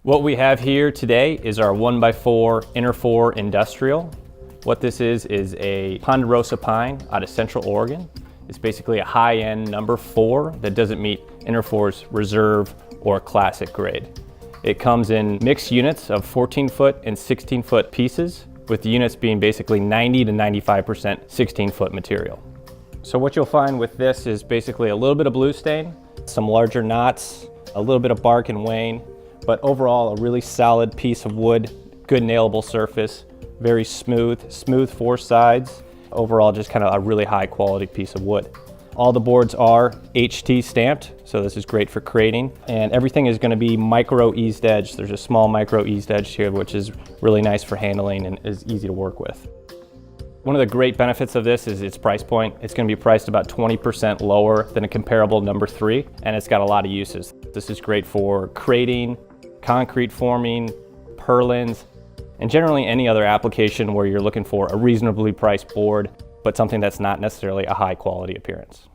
What we have here today is our 1x4 Interfor Industrial. What this is a ponderosa pine out of Central Oregon. It's basically a high-end number 4 that doesn't meet Interfor's reserve or classic grade. It comes in mixed units of 14-foot and 16-foot pieces, with the units being basically 90 to 95% 16-foot material. So what you'll find with this is basically a little bit of blue stain, some larger knots, a little bit of bark and wane, but overall a really solid piece of wood, good nailable surface, very smooth 4 sides. Overall just kind of a really high quality piece of wood. All the boards are HT stamped, so this is great for crating, and everything is going to be micro eased edge. There's a small micro eased edge here, which is really nice for handling and is easy to work with. One of the great benefits of this is its price point. It's going to be priced about 20% lower than a comparable number 3, and it's got a lot of uses. This is great for crating, concrete forming, purlins, and generally any other application where you're looking for a reasonably priced board, but something that's not necessarily a high quality appearance.